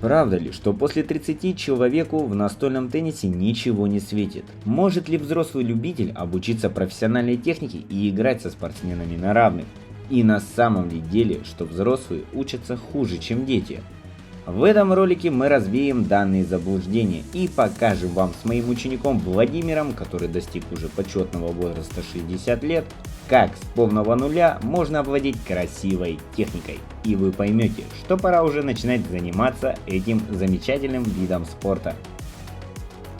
Правда ли, что после 30 человеку в настольном теннисе ничего не светит? Может ли взрослый любитель обучиться профессиональной технике и играть со спортсменами на равных? И на самом ли деле, что взрослые учатся хуже, чем дети? В этом ролике мы развеем данные заблуждения и покажем вам с моим учеником Владимиром, который достиг уже почетного возраста 60 лет, как с полного нуля можно овладеть красивой техникой. И вы поймете, что пора уже начинать заниматься этим замечательным видом спорта.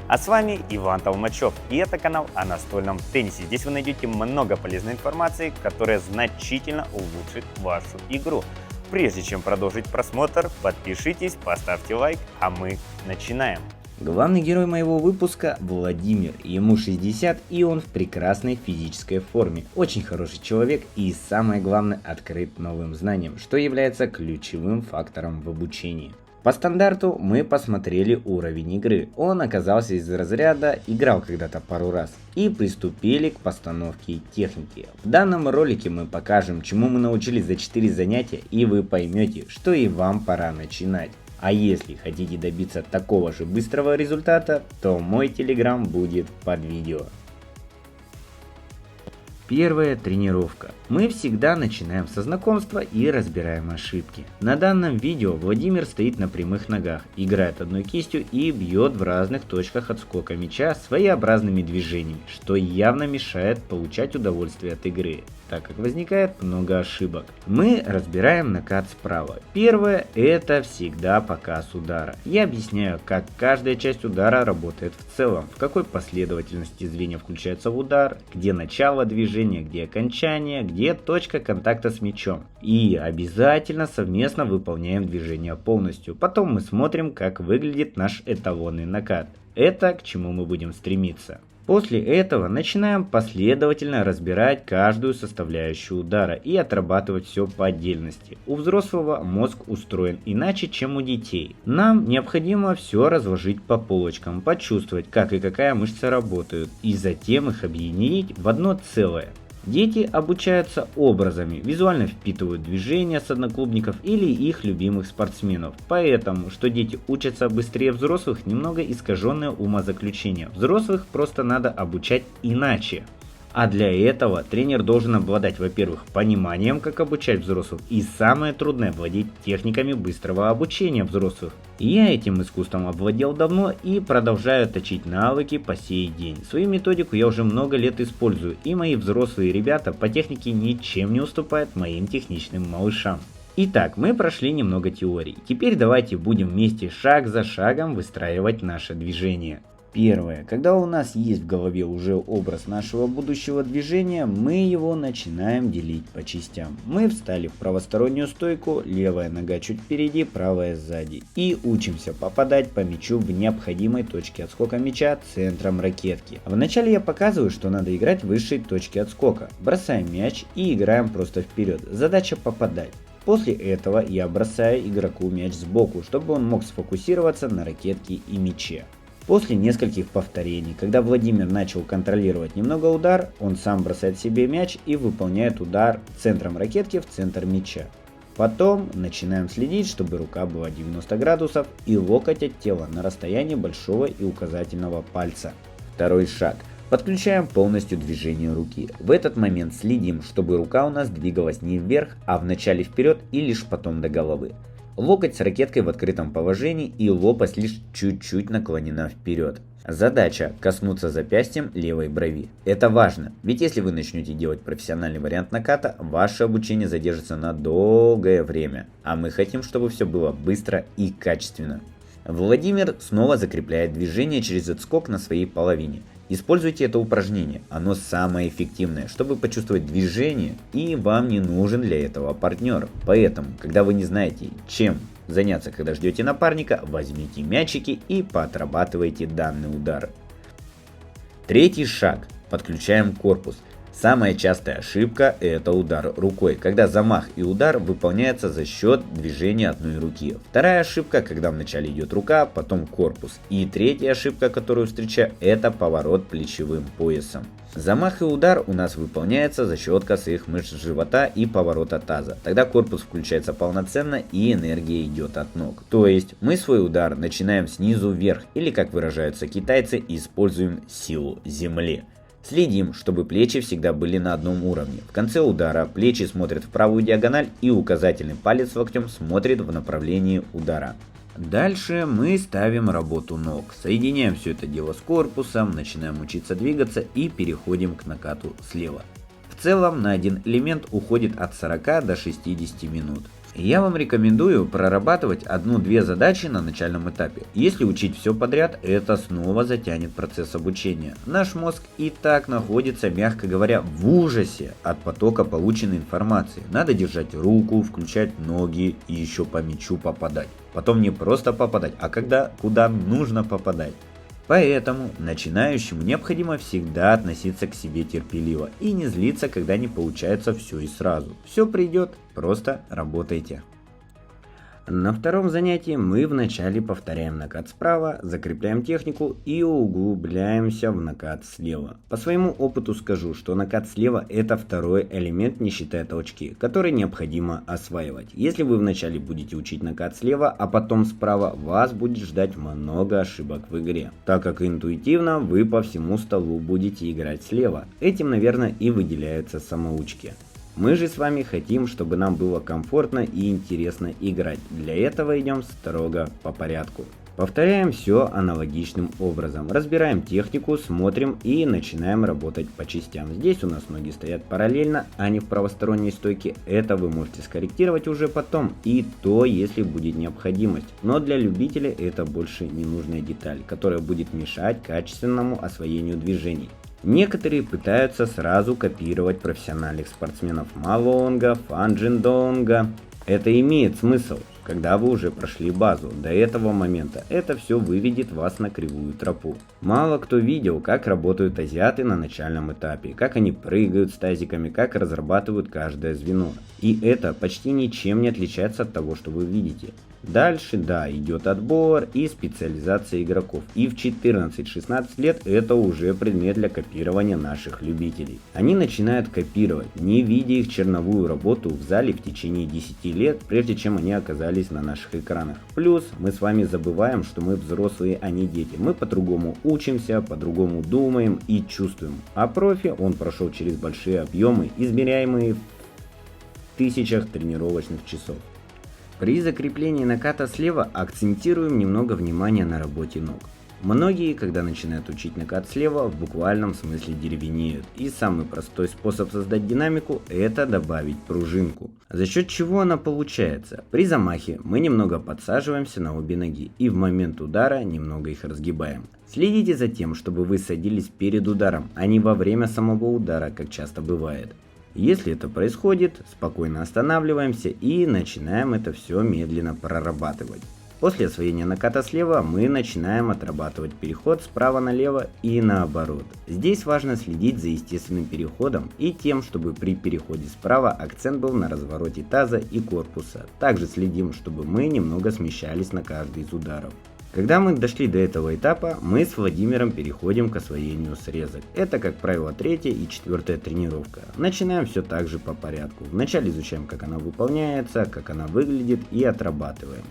А с вами Иван Толмачев, и это канал о настольном теннисе. Здесь вы найдете много полезной информации, которая значительно улучшит вашу игру. Прежде чем продолжить просмотр, подпишитесь, поставьте лайк, а мы начинаем. Главный герой моего выпуска Владимир, ему 60 и он в прекрасной физической форме, очень хороший человек и самое главное открыт новым знаниям, что является ключевым фактором в обучении. По стандарту мы посмотрели уровень игры, он оказался из разряда «играл когда-то пару раз» и приступили к постановке техники. В данном ролике мы покажем, чему мы научились за 4 занятия, и вы поймете, что и вам пора начинать. А если хотите добиться такого же быстрого результата, то мой телеграм будет под видео. Первая тренировка. Мы всегда начинаем со знакомства и разбираем ошибки. На данном видео Владимир стоит на прямых ногах, играет одной кистью и бьет в разных точках отскока мяча своеобразными движениями, что явно мешает получать удовольствие от игры, так как возникает много ошибок. Мы разбираем накат справа. Первое — это всегда показ удара. Я объясняю, как каждая часть удара работает в целом, в какой последовательности звенья включаются в удар, где начало движения, где окончание, где точка контакта с мячом. И обязательно совместно выполняем движение полностью. Потом мы смотрим, как выглядит наш эталонный накат. Это к чему мы будем стремиться. После этого начинаем последовательно разбирать каждую составляющую удара и отрабатывать все по отдельности. У взрослого мозг устроен иначе, чем у детей. Нам необходимо все разложить по полочкам, почувствовать, как и какая мышца работают, и затем их объединить в одно целое. Дети обучаются образами, визуально впитывают движения с одноклубников или их любимых спортсменов. Поэтому, что дети учатся быстрее взрослых, немного искаженное умозаключение. Взрослых просто надо обучать иначе. А для этого тренер должен обладать, во-первых, пониманием, как обучать взрослых, и самое трудное — владеть техниками быстрого обучения взрослых. Я этим искусством овладел давно и продолжаю точить навыки по сей день. Свою методику я уже много лет использую, и мои взрослые ребята по технике ничем не уступают моим техничным малышам. Итак, мы прошли немного теории. Теперь давайте будем вместе шаг за шагом выстраивать наше движение. Первое. Когда у нас есть в голове уже образ нашего будущего движения, мы его начинаем делить по частям. Мы встали в правостороннюю стойку, левая нога чуть впереди, правая сзади. И учимся попадать по мячу в необходимой точке отскока мяча центром ракетки. Вначале я показываю, что надо играть в высшей точке отскока. Бросаем мяч и играем просто вперед. Задача попадать. После этого я бросаю игроку мяч сбоку, чтобы он мог сфокусироваться на ракетке и мяче. После нескольких повторений, когда Владимир начал контролировать немного удар, он сам бросает себе мяч и выполняет удар центром ракетки в центр мяча. Потом начинаем следить, чтобы рука была 90 градусов и локоть от тела на расстоянии большого и указательного пальца. Второй шаг. Подключаем полностью движение руки. В этот момент следим, чтобы рука у нас двигалась не вверх, а вначале вперед и лишь потом до головы. Локоть с ракеткой в открытом положении и лопасть лишь чуть-чуть наклонена вперед. Задача — коснуться запястьем левой брови. Это важно, ведь если вы начнете делать профессиональный вариант наката, ваше обучение задержится на долгое время. А мы хотим, чтобы все было быстро и качественно. Владимир снова закрепляет движение через отскок на своей половине. Используйте это упражнение, оно самое эффективное, чтобы почувствовать движение, и вам не нужен для этого партнер. Поэтому, когда вы не знаете, чем заняться, когда ждете напарника, возьмите мячики и поотрабатывайте данный удар. Третий шаг. Подключаем корпус. Самая частая ошибка – это удар рукой, когда замах и удар выполняются за счет движения одной руки. Вторая ошибка, когда вначале идет рука, потом корпус. И третья ошибка, которую встречаю, это поворот плечевым поясом. Замах и удар у нас выполняется за счет косых мышц живота и поворота таза. Тогда корпус включается полноценно и энергия идет от ног. То есть мы свой удар начинаем снизу вверх, или, как выражаются китайцы, используем силу земли. Следим, чтобы плечи всегда были на одном уровне. В конце удара плечи смотрят в правую диагональ и указательный палец локтем смотрит в направлении удара. Дальше мы ставим работу ног, соединяем все это дело с корпусом, начинаем учиться двигаться и переходим к накату слева. В целом на один элемент уходит от 40 до 60 минут. Я вам рекомендую прорабатывать 1-2 задачи на начальном этапе. Если учить все подряд, это снова затянет процесс обучения. Наш мозг и так находится, мягко говоря, в ужасе от потока полученной информации. Надо держать руку, включать ноги и еще по мячу попадать. Потом не просто попадать, а куда нужно попадать. Поэтому начинающему необходимо всегда относиться к себе терпеливо и не злиться, когда не получается все и сразу. Все придет, просто работайте. На втором занятии мы вначале повторяем накат справа, закрепляем технику и углубляемся в накат слева. По своему опыту скажу, что накат слева это второй элемент, не считая толчки, который необходимо осваивать. Если вы вначале будете учить накат слева, а потом справа, вас будет ждать много ошибок в игре, так как интуитивно вы по всему столу будете играть слева. Этим, наверное, и выделяются самоучки. Мы же с вами хотим, чтобы нам было комфортно и интересно играть. Для этого идем строго по порядку. Повторяем все аналогичным образом. Разбираем технику, смотрим и начинаем работать по частям. Здесь у нас ноги стоят параллельно, а не в правосторонней стойке. Это вы можете скорректировать уже потом, и то, если будет необходимость. Но для любителя это больше ненужная деталь, которая будет мешать качественному освоению движений. Некоторые пытаются сразу копировать профессиональных спортсменов Малонга, Фанджиндонга. Это имеет смысл, когда вы уже прошли базу. До этого момента это все выведет вас на кривую тропу. Мало кто видел, как работают азиаты на начальном этапе, как они прыгают с тазиками, как разрабатывают каждое звено. И это почти ничем не отличается от того, что вы видите. Дальше, да, идет отбор и специализация игроков. И в 14-16 лет это уже предмет для копирования наших любителей. Они начинают копировать, не видя их черновую работу в зале в течение 10 лет, прежде чем они оказались на наших экранах. Плюс мы с вами забываем, что мы взрослые, а не дети. Мы по-другому учимся, по-другому думаем и чувствуем. А профи, он прошел через большие объемы, измеряемые в тысячах тренировочных часов. При закреплении наката слева акцентируем немного внимания на работе ног. Многие, когда начинают учить накат слева, в буквальном смысле деревенеют. И самый простой способ создать динамику – это добавить пружинку. За счет чего она получается? При замахе мы немного подсаживаемся на обе ноги и в момент удара немного их разгибаем. Следите за тем, чтобы вы садились перед ударом, а не во время самого удара, как часто бывает. Если это происходит, спокойно останавливаемся и начинаем это все медленно прорабатывать. После освоения наката слева мы начинаем отрабатывать переход справа налево и наоборот. Здесь важно следить за естественным переходом и тем, чтобы при переходе справа акцент был на развороте таза и корпуса. Также следим, чтобы мы немного смещались на каждый из ударов. Когда мы дошли до этого этапа, мы с Владимиром переходим к освоению срезок. Это, как правило, 3-я и 4-я тренировка. Начинаем все так же по порядку. Вначале изучаем, как она выполняется, как она выглядит и отрабатываем.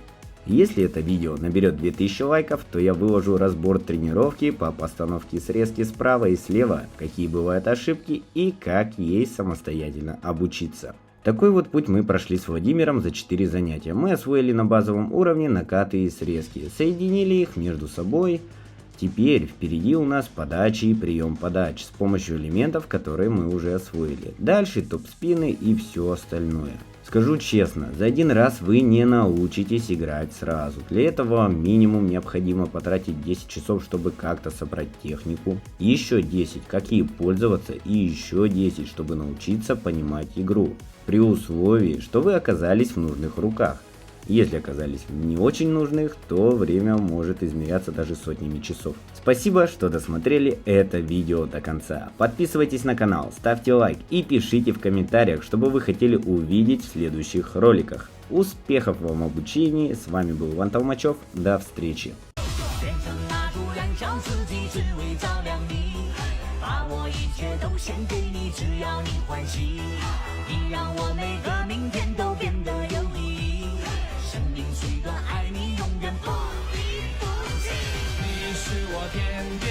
Если это видео наберет 2000 лайков, то я выложу разбор тренировки по постановке срезки справа и слева, какие бывают ошибки и как ей самостоятельно обучиться. Такой вот путь мы прошли с Владимиром за 4 занятия. Мы освоили на базовом уровне накаты и срезки, соединили их между собой. Теперь впереди у нас подачи и прием подач с помощью элементов, которые мы уже освоили. Дальше топ-спины и все остальное. Скажу честно, за один раз вы не научитесь играть сразу. Для этого минимум необходимо потратить 10 часов, чтобы как-то собрать технику. Еще 10, как ей пользоваться, и еще 10, чтобы научиться понимать игру. При условии, что вы оказались в нужных руках. Если оказались в не очень нужных, то время может измеряться даже сотнями часов. Спасибо, что досмотрели это видео до конца. Подписывайтесь на канал, ставьте лайк и пишите в комментариях, что бы вы хотели увидеть в следующих роликах. Успехов вам в обучении, с вами был Иван Толмачев, до встречи. 变成蜡烛燃烧自己，只为照亮你。把我一切都献给你，只要你欢喜。你让我每个明天都变得有意义。生命虽短，爱你永远不离不弃。你是我天地。